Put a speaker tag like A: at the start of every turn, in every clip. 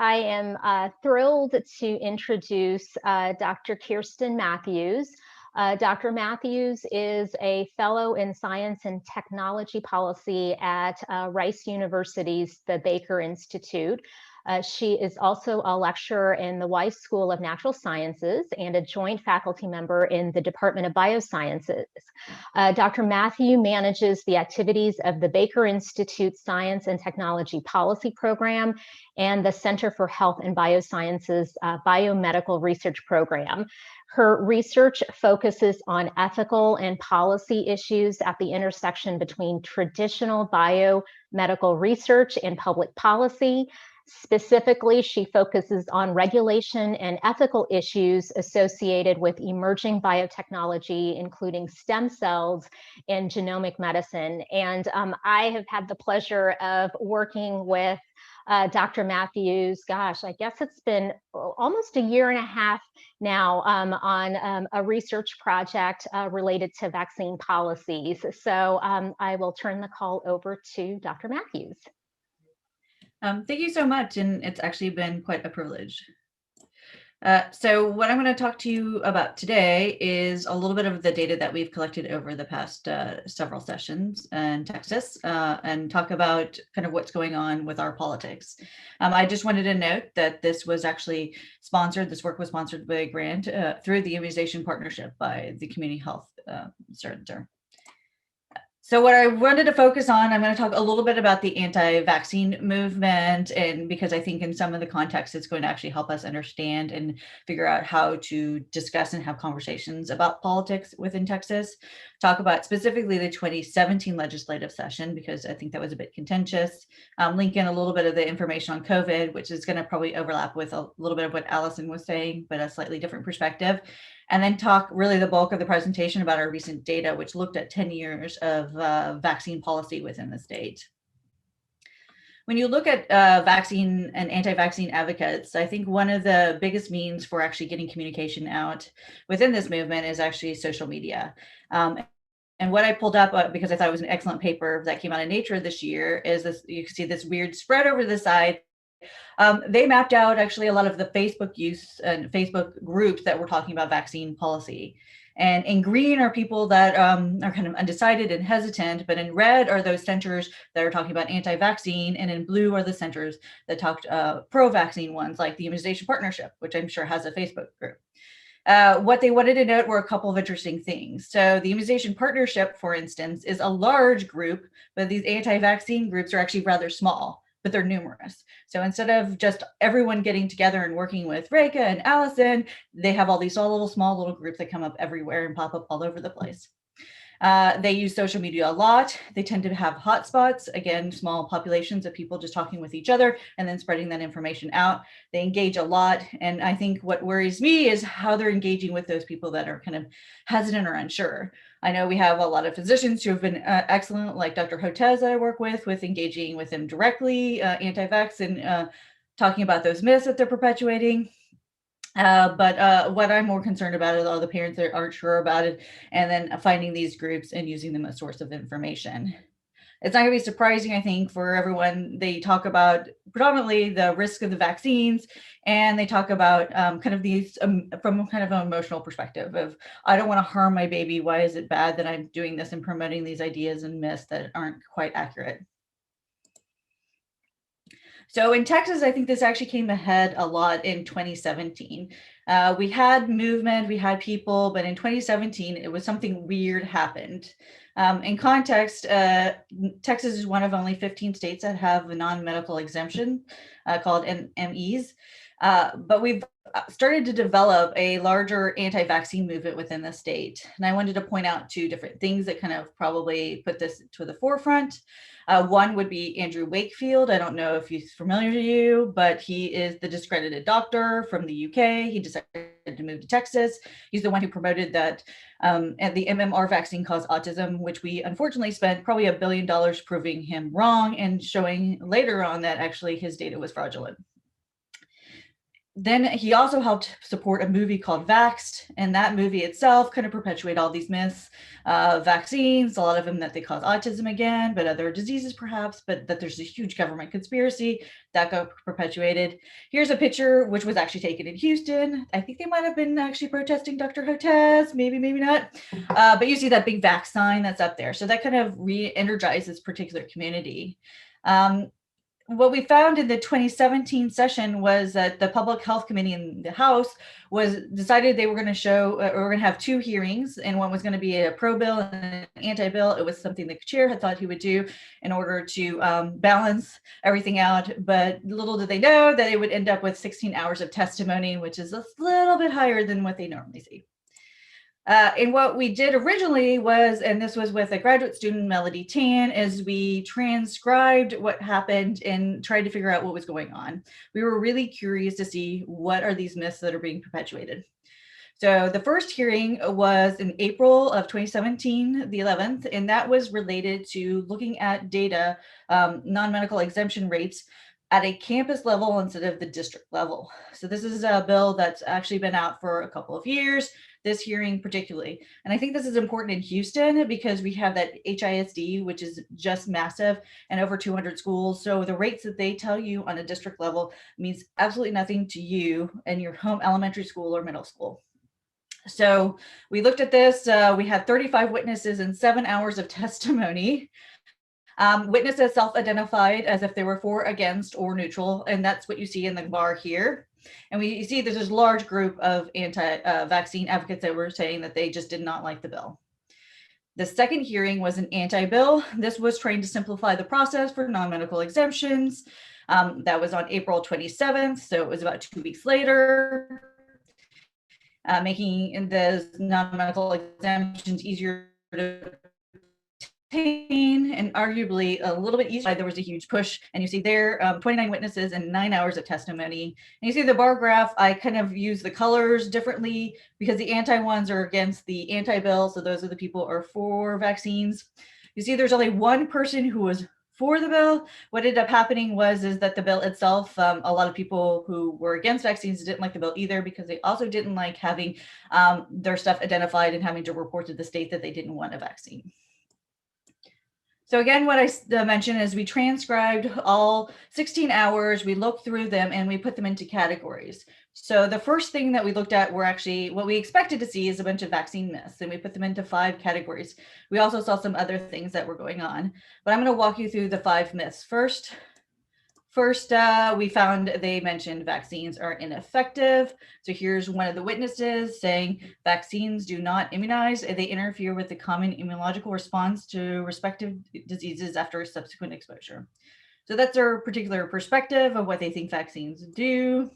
A: I am thrilled to introduce Dr. Kirstin Matthews. Dr. Matthews is a fellow in science and technology policy at Rice University's The Baker Institute. She is also a lecturer in the Wiess School of Natural Sciences and a joint faculty member in the Department of BioSciences. Dr. Matthew manages the activities of the Baker Institute Science and Technology Policy Program and the Center for Health and Biosciences Biomedical Research Program. Her research focuses on ethical and policy issues at the intersection between traditional biomedical research and public policy. Specifically, she focuses on regulation and ethical issues associated with emerging biotechnology, including stem cells and genomic medicine. And I have had the pleasure of working with Dr. Matthews, gosh, I guess it's been almost a year and a half now on a research project related to vaccine policies. So I will turn the call over to Dr. Matthews.
B: Thank you so much, and it's actually been quite a privilege. So what I'm going to talk to you about today is a little bit of the data that we've collected over the past several sessions in Texas, and talk about kind of what's going on with our politics. I just wanted to note that this was actually sponsored, this work was sponsored by a grant through the Immunization Partnership by the Community Health Center. So what I wanted to focus on, I'm going to talk a little bit about the anti-vaccine movement, and because I think in some of the context, it's going to actually help us understand and figure out how to discuss and have conversations about politics within Texas. Talk about specifically the 2017 legislative session, because I think that was a bit contentious. Link in a little bit of the information on COVID, which is going to probably overlap with a little bit of what Allison was saying, but a slightly different perspective. And then talk really the bulk of the presentation about our recent data, which looked at 10 years of vaccine policy within the state. When you look at vaccine and anti-vaccine advocates, I think one of the biggest means for actually getting communication out within this movement is actually social media. And what I pulled up, because I thought it was an excellent paper that came out in Nature this year, is this, you can see this weird spread over the side. They mapped out actually a lot of the Facebook use and Facebook groups that were talking about vaccine policy. And in green are people that are kind of undecided and hesitant, but in red are those centers that are talking about anti-vaccine, and in blue are the centers that talked pro-vaccine ones, like the Immunization Partnership, which I'm sure has a Facebook group. What they wanted to note were a couple of interesting things. So the Immunization Partnership, for instance, is a large group, but these anti-vaccine groups are actually rather small, but they're numerous. So instead of just everyone getting together and working with Reka and Allison, they have all these small little groups that come up everywhere and pop up all over the place. They use social media a lot. They tend to have hotspots, again, small populations of people just talking with each other and then spreading that information out. They engage a lot. And I think what worries me is how they're engaging with those people that are kind of hesitant or unsure. I know we have a lot of physicians who have been excellent, like Dr. Hotez that I work with engaging with them directly, anti-vax, and talking about those myths that they're perpetuating. But what I'm more concerned about is all the parents that aren't sure about it, and then finding these groups and using them as a source of information. It's not going to be surprising, I think, for everyone. They talk about predominantly the risk of the vaccines, and they talk about kind of these from kind of an emotional perspective of, I don't want to harm my baby. Why is it bad that I'm doing this and promoting these ideas and myths that aren't quite accurate? So in Texas, I think this actually came ahead a lot in 2017. We had movement, we had people, but in 2017, it was something weird happened. In context, Texas is one of only 15 states that have a non-medical exemption called MEs. But we've started to develop a larger anti-vaccine movement within the state. And I wanted to point out two different things that kind of probably put this to the forefront. One would be Andrew Wakefield. I don't know if he's familiar to you, but he is the discredited doctor from the UK. He decided to move to Texas. He's the one who promoted that the MMR vaccine caused autism, which we unfortunately spent probably $1 billion proving him wrong and showing later on that actually his data was fraudulent. Then he also helped support a movie called Vaxxed, and that movie itself kind of perpetuated all these myths. Vaccines, a lot of them that they cause autism again, but other diseases perhaps, but that there's a huge government conspiracy that got perpetuated. Here's a picture which was actually taken in Houston. I think they might have been actually protesting Dr. Hotez, maybe not. But you see that big vax sign that's up there. So that kind of re-energized this particular community. What we found in the 2017 session was that the Public Health Committee in the House was decided they were going to show, or we're going to have two hearings, and one was going to be a pro bill and an anti-bill. It was something the chair had thought he would do in order to balance everything out, but little did they know that it would end up with 16 hours of testimony, which is a little bit higher than what they normally see. And what we did originally was, and this was with a graduate student, Melody Tan, is we transcribed what happened and tried to figure out what was going on. We were really curious to see what are these myths that are being perpetuated. So the first hearing was in April of 2017, the 11th, and that was related to looking at data, non-medical exemption rates at a campus level instead of the district level. So this is a bill that's actually been out for a couple of years, this hearing particularly. And I think this is important in Houston because we have that HISD, which is just massive and over 200 schools. So the rates that they tell you on a district level means absolutely nothing to you and your home elementary school or middle school. So we looked at this, we had 35 witnesses and 7 hours of testimony. Witnesses self-identified as if they were for, against, or neutral, and that's what you see in the bar here. And you see there's this large group of anti-vaccine advocates that were saying that they just did not like the bill. The second hearing was an anti-bill. This was trying to simplify the process for non-medical exemptions. That was on April 27th, so it was about 2 weeks later. Making the non-medical exemptions easier to obtain and arguably a little bit easier. There was a huge push, and you see there 29 witnesses and 9 hours of testimony. And you see the bar graph, I kind of use the colors differently because the anti ones are against the anti-bill, so those are the people who are for vaccines. You see there's only one person who was for the bill. What ended up happening is that the bill itself, a lot of people who were against vaccines didn't like the bill either because they also didn't like having their stuff identified and having to report to the state that they didn't want a vaccine. So again, what I mentioned is we transcribed all 16 hours, we looked through them and we put them into categories. So the first thing that we looked at were actually what we expected to see is a bunch of vaccine myths, and we put them into 5 categories. We also saw some other things that were going on, but I'm going to walk you through the 5 myths. First, we found they mentioned vaccines are ineffective. So here's one of the witnesses saying vaccines do not immunize. They interfere with the common immunological response to respective diseases after subsequent exposure. So that's their particular perspective of what they think vaccines do.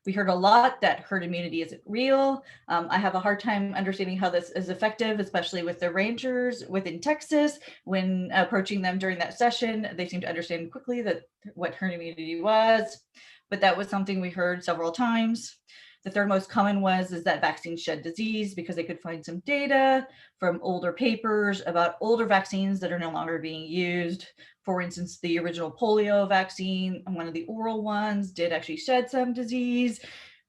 B: We heard a lot that herd immunity isn't real. I have a hard time understanding how this is effective, especially with the rangers within Texas. When approaching them during that session, they seemed to understand quickly that what herd immunity was, but that was something we heard several times. The third most common is that vaccines shed disease because they could find some data from older papers about older vaccines that are no longer being used. For instance, the original polio vaccine, one of the oral ones, did actually shed some disease,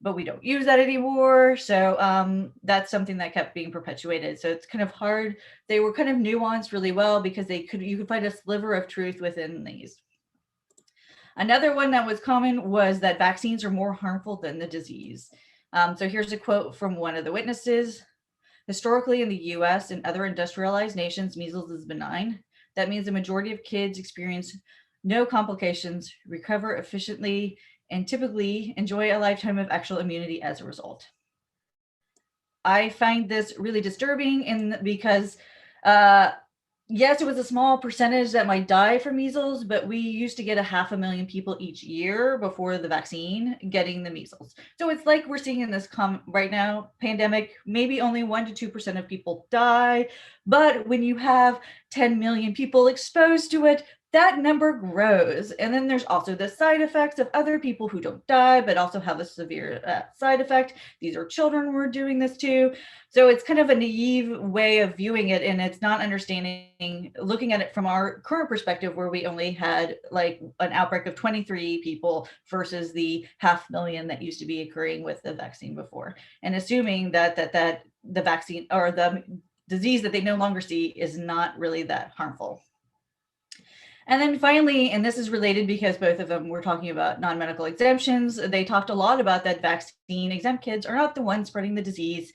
B: but we don't use that anymore. So that's something that kept being perpetuated. So it's kind of hard. They were kind of nuanced really well because you could find a sliver of truth within these. Another one that was common was that vaccines are more harmful than the disease. So here's a quote from one of the witnesses. Historically, in the US and other industrialized nations, measles is benign. That means the majority of kids experience no complications, recover efficiently, and typically enjoy a lifetime of actual immunity as a result. I find this really disturbing because yes, it was a small percentage that might die from measles, but we used to get 500,000 people each year before the vaccine getting the measles. So it's like we're seeing in this right now pandemic, maybe only 1% to 2% of people die. But when you have 10 million people exposed to it, that number grows. And then there's also the side effects of other people who don't die, but also have a severe side effect. These are children we're doing this to. So it's kind of a naive way of viewing it. And it's not understanding, looking at it from our current perspective, where we only had like an outbreak of 23 people versus the 500,000 that used to be occurring with the vaccine before. And assuming that the vaccine or the disease that they no longer see is not really that harmful. And then finally, and this is related because both of them were talking about non-medical exemptions, they talked a lot about that vaccine exempt kids are not the ones spreading the disease.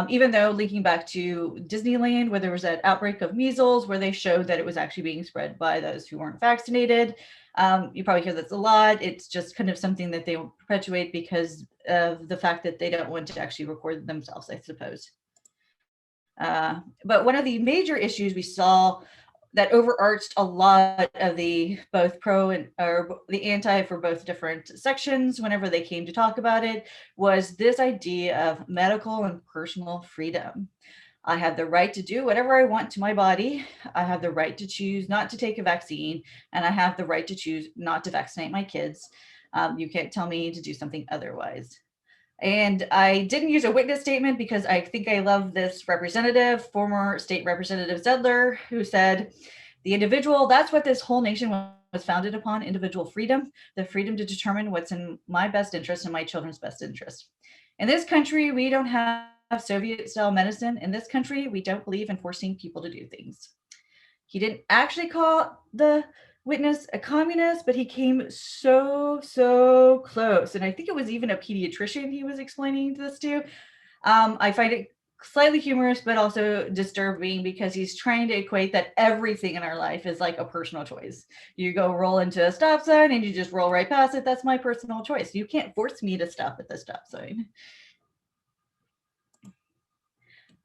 B: Even though linking back to Disneyland, where there was that outbreak of measles, where they showed that it was actually being spread by those who weren't vaccinated. You probably hear this a lot. It's just kind of something that they perpetuate because of the fact that they don't want to actually record themselves, I suppose. But one of the major issues we saw that overarched a lot of the both pro and or the anti for both different sections whenever they came to talk about it was this idea of medical and personal freedom. I have the right to do whatever I want to my body. I have the right to choose not to take a vaccine, and I have the right to choose not to vaccinate my kids. You can't tell me to do something otherwise. And I didn't use a witness statement because I think I love this representative, former state representative Zedler, who said, the individual, that's what this whole nation was founded upon, individual freedom, the freedom to determine what's in my best interest and my children's best interest. In this country, we don't have Soviet style medicine. In this country, we don't believe in forcing people to do things. He didn't actually call the witness a communist, but he came so close. And I think it was even a pediatrician he was explaining this to. I find it slightly humorous, but also disturbing because he's trying to equate that everything in our life is like a personal choice. You go roll into a stop sign and you just roll right past it. That's my personal choice. You can't force me to stop at the stop sign.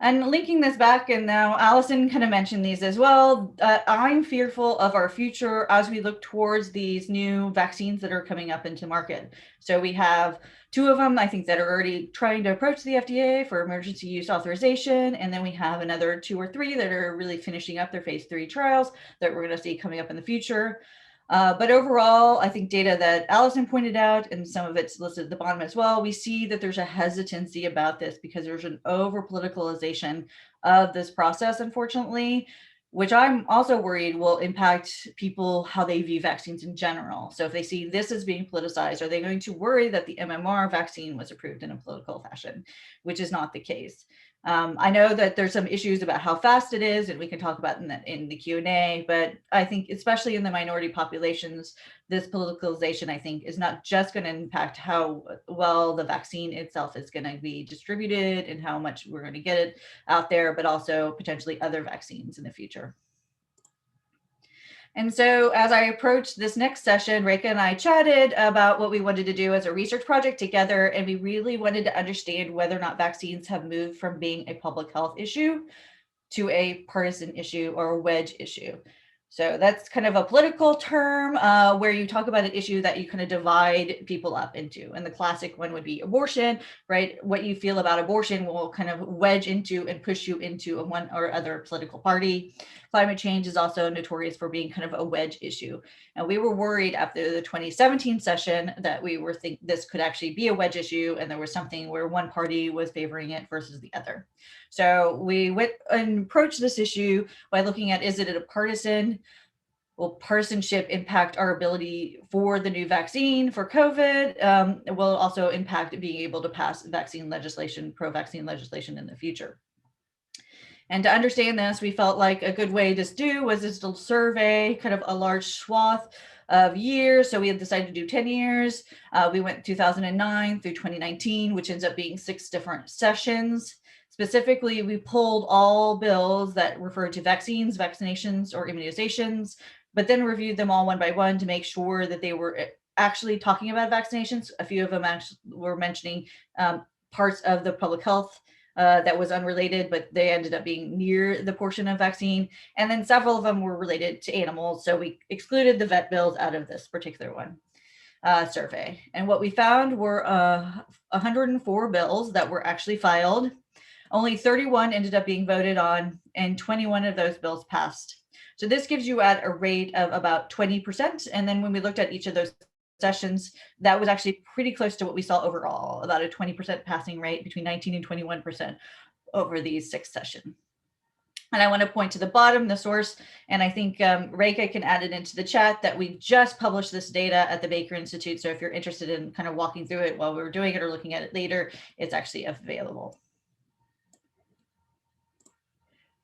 B: And linking this back, and now Allison kind of mentioned these as well, I'm fearful of our future as we look towards these new vaccines that are coming up into market. So we have 2 of them, I think, that are already trying to approach the FDA for emergency use authorization. And then we have another 2 or 3 that are really finishing up their phase 3 trials that we're going to see coming up in the future. But overall, I think data that Allison pointed out, and some of it's listed at the bottom as well, we see that there's a hesitancy about this because there's an over politicalization of this process, unfortunately, which I'm also worried will impact people how they view vaccines in general. So if they see this as being politicized, are they going to worry that the MMR vaccine was approved in a political fashion, which is not the case. I know that there's some issues about how fast it is, and we can talk about in the Q&A, but I think especially in the minority populations, this politicalization, I think, is not just going to impact how well the vaccine itself is going to be distributed and how much we're going to get it out there, but also potentially other vaccines in the future. And so as I approached this next session, Reka and I chatted about what we wanted to do as a research project together, and we really wanted to understand whether or not vaccines have moved from being a public health issue to a partisan issue or a wedge issue. So that's kind of a political term where you talk about an issue that you kind of divide people up into. And the classic one would be abortion, right? What you feel about abortion will kind of wedge into and push you into a one or other political party. Climate change is also notorious for being kind of a wedge issue. And we were worried after the 2017 session that we were this could actually be a wedge issue, and there was something where one party was favoring it versus the other. So we went and approached this issue by looking at, is it a partisan? Will partisanship impact our ability for the new vaccine for COVID? It will also impact being able to pass vaccine legislation, pro-vaccine legislation in the future. And to understand this, we felt like a good way to do was just to survey kind of a large swath of years. So we had decided to do 10 years. We went 2009 through 2019, which ends up being 6 different sessions. Specifically, we pulled all bills that referred to vaccines, vaccinations, or immunizations, but then reviewed them all one by one to make sure that they were actually talking about vaccinations. A few of them actually were mentioning parts of the public health that was unrelated, but they ended up being near the portion of vaccine. And then several of them were related to animals. So we excluded the vet bills out of this particular one survey. And what we found were 104 bills that were actually filed. Only 31 ended up being voted on, and 21 of those bills passed. So this gives you at a rate of about 20%. And then when we looked at each of those sessions, that was actually pretty close to what we saw overall, about a 20% passing rate between 19 and 21% over these 6 sessions. And I want to point to the bottom, the source, and I think Reka can add it into the chat that we just published this data at the Baker Institute. So if you're interested in kind of walking through it while we're doing it or looking at it later, it's actually available.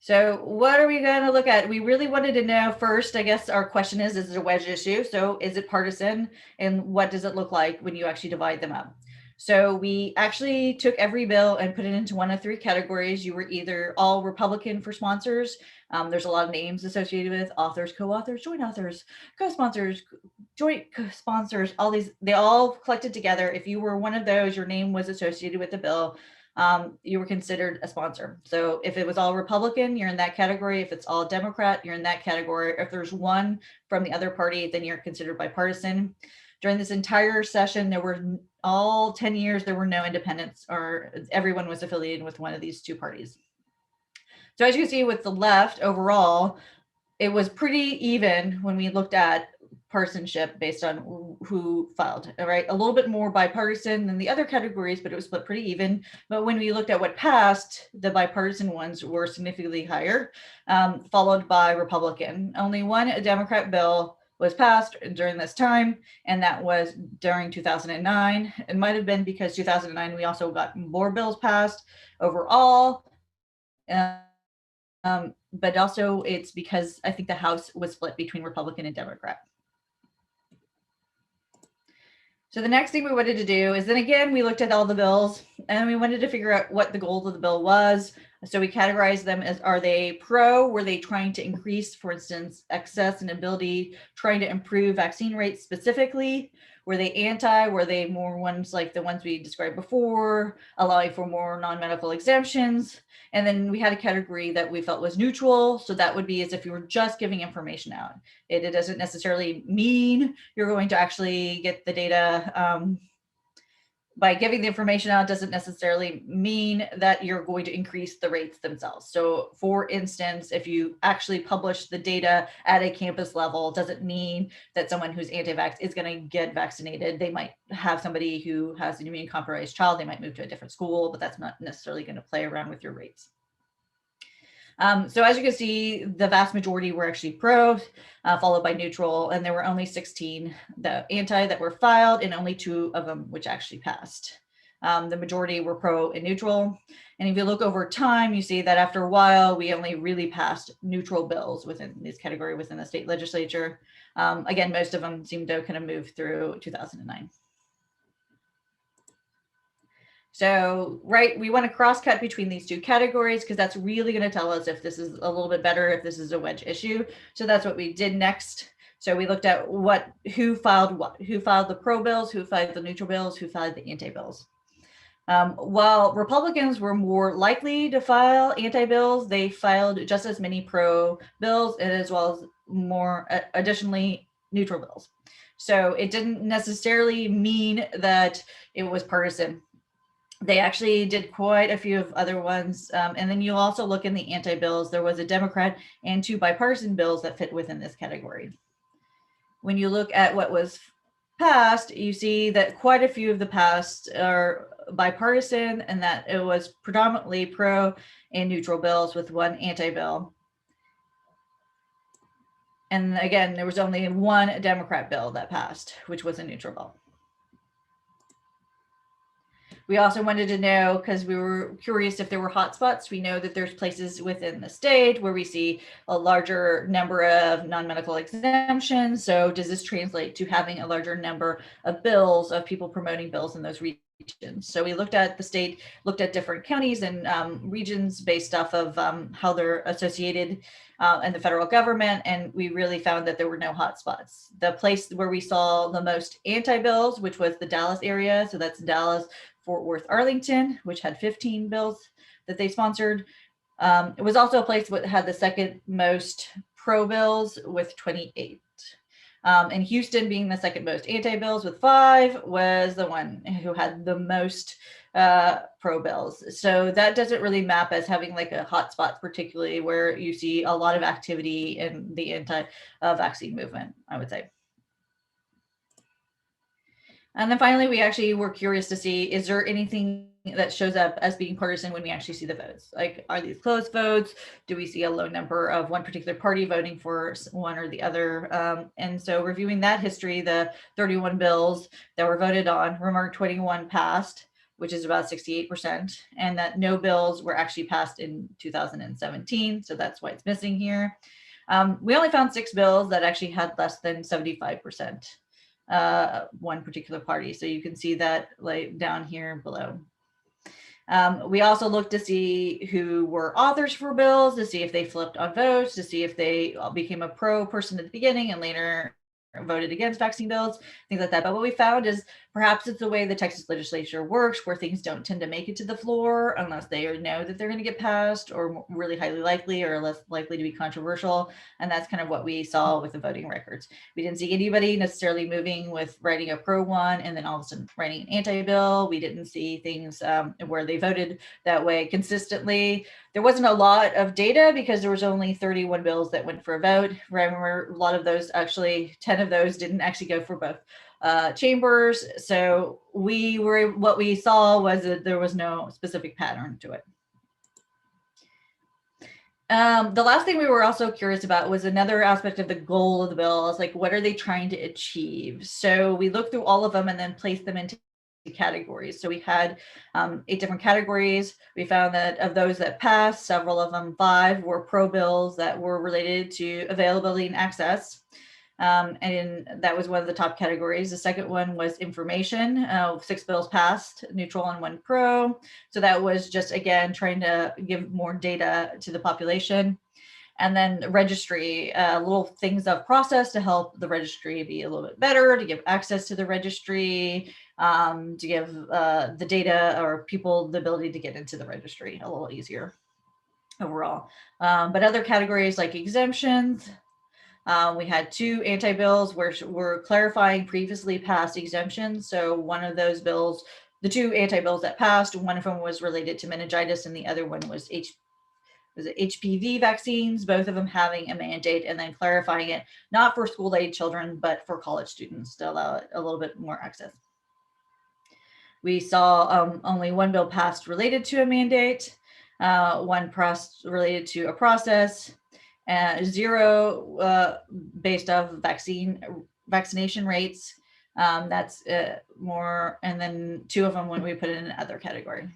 B: So what are we going to look at? We really wanted to know first, I guess our question is it a wedge issue? So is it partisan? And what does it look like when you actually divide them up? So we actually took every bill and put it into one of 3 categories. You were either all Republican for sponsors. There's a lot of names associated with authors, co-authors, joint authors, co-sponsors, joint sponsors, all these, they all collected together. If you were one of those, your name was associated with the bill. You were considered a sponsor. So if it was all Republican, you're in that category. If it's all Democrat, you're in that category. If there's one from the other party, then you're considered bipartisan. During this entire session, there were all 10 years, there were no independents, or everyone was affiliated with one of these 2 parties. So as you can see with the left overall, it was pretty even when we looked at partisanship based on who filed, all right? A little bit more bipartisan than the other categories, but it was split pretty even. But when we looked at what passed, the bipartisan ones were significantly higher, followed by Republican. Only one Democrat bill was passed during this time, and that was during 2009. It might have been because 2009, we also got more bills passed overall. But also it's because I think the House was split between Republican and Democrat. So the next thing we wanted to do is then again, we looked at all the bills and we wanted to figure out what the goal of the bill was. So we categorized them as, are they pro? Were they trying to increase, for instance, access and ability, trying to improve vaccine rates specifically? Were they anti? Were they more ones like the ones we described before, allowing for more non-medical exemptions? And then we had a category that we felt was neutral. So that would be as if you were just giving information out. It doesn't necessarily mean you're going to actually get the data. By giving the information out doesn't necessarily mean that you're going to increase the rates themselves. So for instance, if you actually publish the data at a campus level, doesn't mean that someone who's anti-vax is going to get vaccinated. They might have somebody who has an immune compromised child. They might move to a different school, but that's not necessarily going to play around with your rates. So as you can see, the vast majority were actually pro, followed by neutral, and there were only 16 the anti that were filed, and only 2 of them which actually passed. The majority were pro and neutral. And if you look over time, you see that after a while, we only really passed neutral bills within this category within the state legislature. Again, most of them seem to kind of move through 2009. So, right, we want to cross-cut between these 2 categories because that's really going to tell us if this is a little bit better, if this is a wedge issue. So that's what we did next. So we looked at who filed what, who filed the pro bills, who filed the neutral bills, who filed the anti bills. While Republicans were more likely to file anti bills, they filed just as many pro bills as well as more additionally neutral bills. So it didn't necessarily mean that it was partisan. They actually did quite a few of other ones. And then you'll also look in the anti-bills. There was a Democrat and 2 bipartisan bills that fit within this category. When you look at what was passed, you see that quite a few of the passed are bipartisan and that it was predominantly pro and neutral bills with 1 anti-bill. And again, there was only 1 Democrat bill that passed, which was a neutral bill. We also wanted to know, because we were curious if there were hotspots. We know that there's places within the state where we see a larger number of non-medical exemptions. So does this translate to having a larger number of bills, of people promoting bills in those regions? So we looked at the state, looked at different counties and regions based off of how they're associated and the federal government. And we really found that there were no hotspots. The place where we saw the most anti-bills, which was the Dallas area. So that's Dallas, Fort Worth, Arlington, which had 15 bills that they sponsored. It was also a place that had the second most pro bills with 28. And Houston, being the second most anti-bills with 5, was the one who had the most pro-bills. So that doesn't really map as having like a hotspot, particularly where you see a lot of activity in the anti-vaccine movement, I would say. And then finally, we actually were curious to see, is there anything that shows up as being partisan when we actually see the votes? Like, are these close votes? Do we see a low number of one particular party voting for one or the other? And so reviewing that history, the 31 bills that were voted on, remember 21 passed, which is about 68%, and that no bills were actually passed in 2017. So that's why it's missing here. We only found 6 bills that actually had less than 75%. One particular party. So you can see that like down here below. We also looked to see who were authors for bills, to see if they flipped on votes, to see if they became a pro person at the beginning and later voted against vaccine bills, things like that. But what we found is perhaps it's the way the Texas legislature works, where things don't tend to make it to the floor unless they know that they're going to get passed, or really highly likely or less likely to be controversial. And that's kind of what we saw with the voting records. We didn't see anybody necessarily moving with writing a pro one and then all of a sudden writing an anti-bill. We didn't see things where they voted that way consistently. There wasn't a lot of data because there was only 31 bills that went for a vote. Remember, a lot of those, actually 10 of those didn't actually go for both chambers. So what we saw was that there was no specific pattern to it. The last thing we were also curious about was another aspect of the goal of the bill, is like, what are they trying to achieve? So we looked through all of them and then placed them into categories. So we had 8 different categories. We found that of those that passed, several of them, 5, were pro bills that were related to availability and access. And that was one of the top categories. The second one was information. 6 bills passed, neutral and 1 pro. So that was just, again, trying to give more data to the population. And then registry, little things of process to help the registry be a little bit better, to give access to the registry, to give the data or people the ability to get into the registry a little easier overall. But other categories like exemptions, we had 2 anti-bills where we're clarifying previously passed exemptions. So one of those bills, the 2 anti-bills that passed, one of them was related to meningitis and the other one was HPV vaccines, both of them having a mandate, and then clarifying it not for school-age children, but for college students to allow it a little bit more access. We saw only 1 bill passed related to a mandate, 1 passed related to a process, 0 based off vaccination rates. That's more, and then 2 of them when we put it in another category.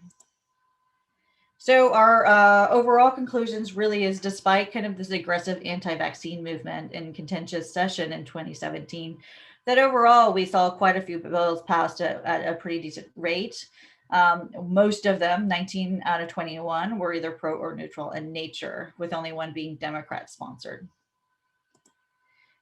B: So our overall conclusions really is, despite kind of this aggressive anti-vaccine movement and contentious session in 2017, that overall we saw quite a few bills passed at a pretty decent rate. Most of them, 19 out of 21, were either pro or neutral in nature, with only 1 being Democrat sponsored.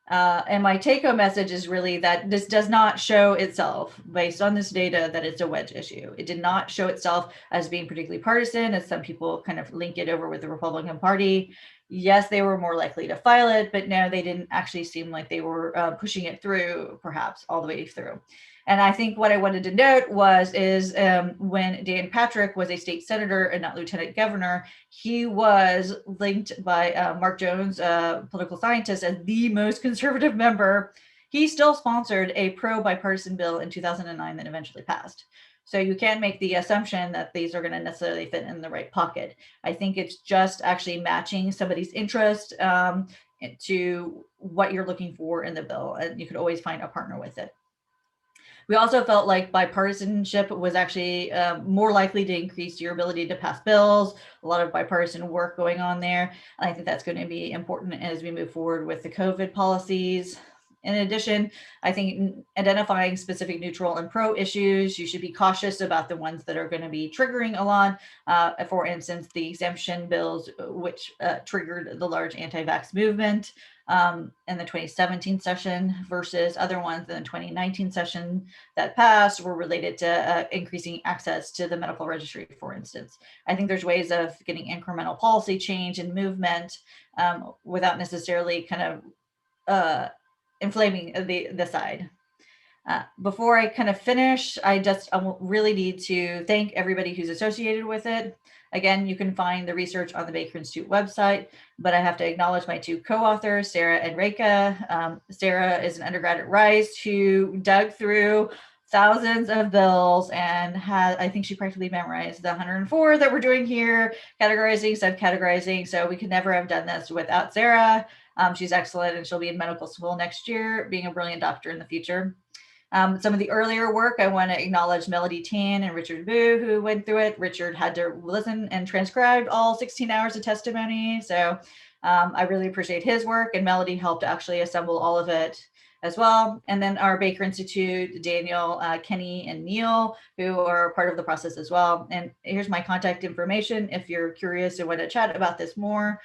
B: And my take-home message is really that this does not show itself, based on this data, that it's a wedge issue. It did not show itself as being particularly partisan, as some people kind of link it over with the Republican Party. Yes, they were more likely to file it, but no, they didn't actually seem like they were pushing it through, perhaps all the way through. And I think what I wanted to note is when Dan Patrick was a state senator and not lieutenant governor, he was linked by Mark Jones, a political scientist, as the most conservative member. He still sponsored a pro-bipartisan bill in 2009 that eventually passed. So you can't make the assumption that these are going to necessarily fit in the right pocket. I think it's just actually matching somebody's interest to what you're looking for in the bill, and you could always find a partner with it. We also felt like bipartisanship was actually more likely to increase your ability to pass bills, a lot of bipartisan work going on there. And I think that's going to be important as we move forward with the COVID policies. In addition, I think identifying specific neutral and pro issues, you should be cautious about the ones that are going to be triggering a lot. For instance, the exemption bills, which triggered the large anti-vax movement in the 2017 session, versus other ones in the 2019 session that passed were related to increasing access to the medical registry, for instance. I think there's ways of getting incremental policy change and movement without necessarily kind of inflaming the side. Before I kind of finish, I really need to thank everybody who's associated with it. Again, you can find the research on the Baker Institute website, but I have to acknowledge my two co-authors, Sarah and Reka. Sarah is an undergrad at Rice who dug through thousands of bills and I think she practically memorized the 104 that we're doing here, categorizing, subcategorizing. So we could never have done this without Sarah. She's excellent, and she'll be in medical school next year, being a brilliant doctor in the future. Some of the earlier work, I want to acknowledge Melody Tan and Richard Boo, who went through it. Richard had to listen and transcribe all 16 hours of testimony. So I really appreciate his work, and Melody helped actually assemble all of it as well. And then our Baker Institute, Daniel, Kenny, and Neil, who are part of the process as well. And here's my contact information if you're curious and want to chat about this more,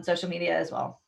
B: social media as well.